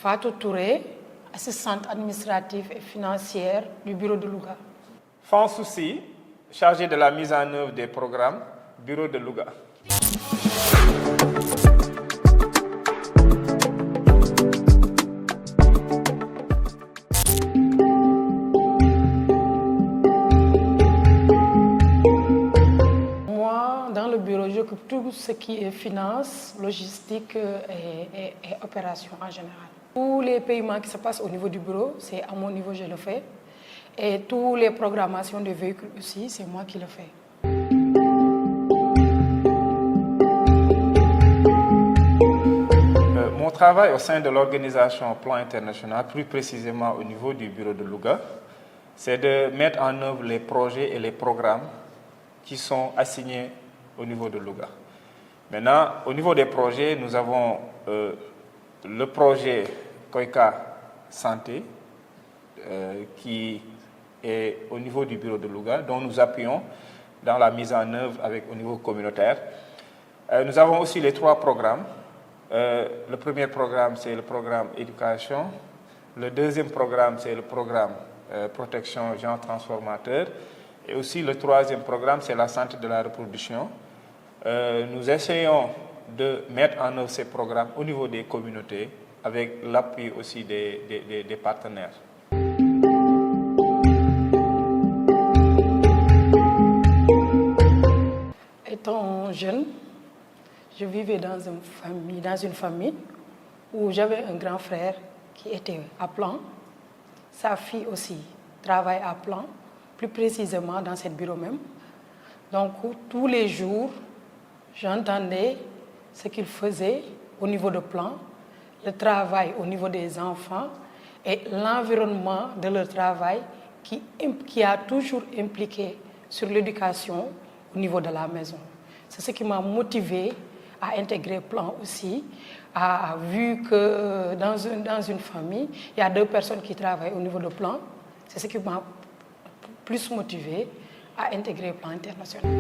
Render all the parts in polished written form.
Fatou Touré, assistante administrative et financière du bureau de Louga. Fansoussi, chargé de la mise en œuvre des programmes, bureau de Louga. Moi, dans le bureau, j'occupe tout ce qui est finance, logistique et opération en général. Tous les paiements qui se passent au niveau du bureau, c'est à mon niveau que je le fais. Et toutes les programmations de véhicules aussi, c'est moi qui le fais. Mon travail au sein de l'organisation Plan International, plus précisément au niveau du bureau de Louga, c'est de mettre en œuvre les projets et les programmes qui sont assignés au niveau de Louga. Maintenant, au niveau des projets, nous avons le projet Koika Santé, qui est au niveau du bureau de Louga, dont nous appuyons dans la mise en œuvre au niveau communautaire. Nous avons aussi les 3 programmes. Le premier programme, c'est le programme éducation. Le deuxième programme, c'est le programme protection genre transformateur. Et aussi le 3e programme, c'est la santé de la reproduction. Nous essayons de mettre en œuvre ces programmes au niveau des communautés avec l'appui aussi des partenaires. Étant jeune, je vivais dans une famille où j'avais un grand frère qui était à Plan. Sa fille aussi travaille à Plan, plus précisément dans ce bureau même. Donc tous les jours, j'entendais ce qu'ils faisaient au niveau de Plan, le travail au niveau des enfants et l'environnement de leur travail qui a toujours impliqué sur l'éducation au niveau de la maison. C'est ce qui m'a motivée à intégrer Plan aussi, vu que dans une famille, il y a 2 personnes qui travaillent au niveau de Plan. C'est ce qui m'a plus motivée à intégrer Plan International.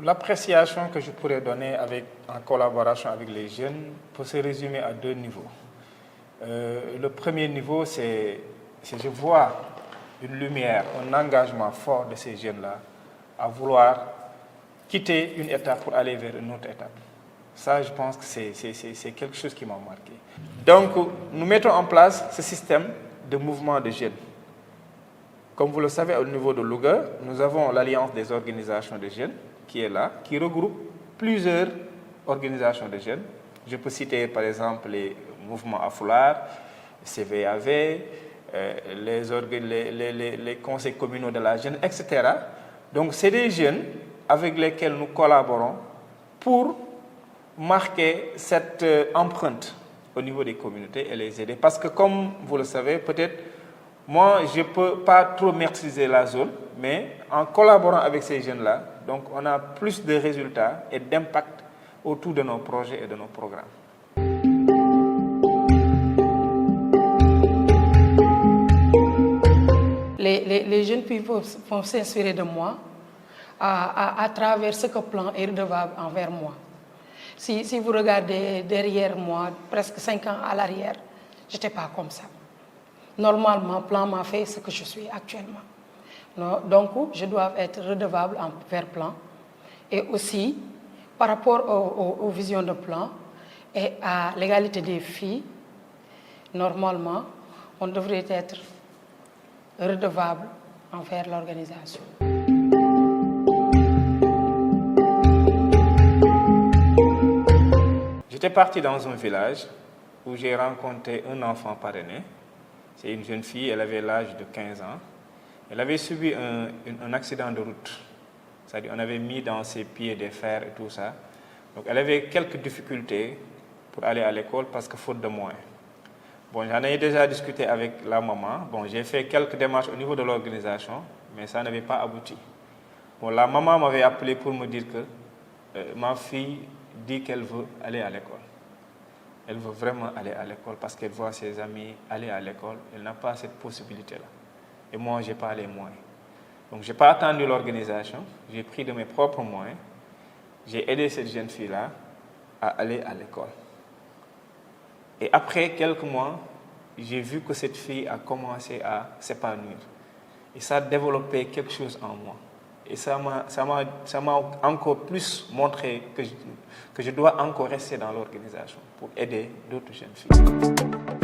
L'appréciation que je pourrais donner en collaboration avec les jeunes peut se résumer à 2 niveaux. Le premier niveau, c'est je vois une lumière, un engagement fort de ces jeunes-là à vouloir quitter une étape pour aller vers une autre étape. Ça, je pense que c'est quelque chose qui m'a marqué. Donc, nous mettons en place ce système de mouvement de jeunes. Comme vous le savez, au niveau de Louga, nous avons l'Alliance des organisations de jeunes qui est là, qui regroupe plusieurs organisations de jeunes. Je peux citer par exemple les mouvements Afoular, CVAV, les conseils communaux de la jeune, etc. Donc, c'est des jeunes avec lesquels nous collaborons pour marquer cette empreinte au niveau des communautés et les aider. Parce que comme vous le savez, peut-être, moi, je ne peux pas trop maîtriser la zone, mais en collaborant avec ces jeunes-là, donc on a plus de résultats et d'impact autour de nos projets et de nos programmes. Les jeunes vont s'inspirer de moi à travers ce que Plan est redevable envers moi. Si vous regardez derrière moi, presque 5 ans à l'arrière, je n'étais pas comme ça. Normalement, Plan m'a fait ce que je suis actuellement. Donc, je dois être redevable envers Plan. Et aussi, par rapport aux visions de Plan et à l'égalité des filles, normalement, on devrait être redevable envers l'organisation. J'étais parti dans un village où j'ai rencontré un enfant parrainé. C'est une jeune fille, elle avait l'âge de 15 ans. Elle avait subi un accident de route. C'est-à-dire on avait mis dans ses pieds des fers et tout ça. Donc elle avait quelques difficultés pour aller à l'école parce que faute de moyens. Bon, j'en ai déjà discuté avec la maman. Bon, j'ai fait quelques démarches au niveau de l'organisation, mais ça n'avait pas abouti. Bon, la maman m'avait appelé pour me dire que ma fille dit qu'elle veut aller à l'école. Elle veut vraiment aller à l'école parce qu'elle voit ses amis aller à l'école. Elle n'a pas cette possibilité-là. Et moi, je n'ai pas les moyens. Donc, je n'ai pas attendu l'organisation. J'ai pris de mes propres moyens j'ai aidé cette jeune fille-là à aller à l'école. Et après quelques mois, j'ai vu que cette fille a commencé à s'épanouir. Et ça a développé quelque chose en moi. Et ça m'a encore plus montré que je dois encore rester dans l'organisation pour aider d'autres jeunes filles.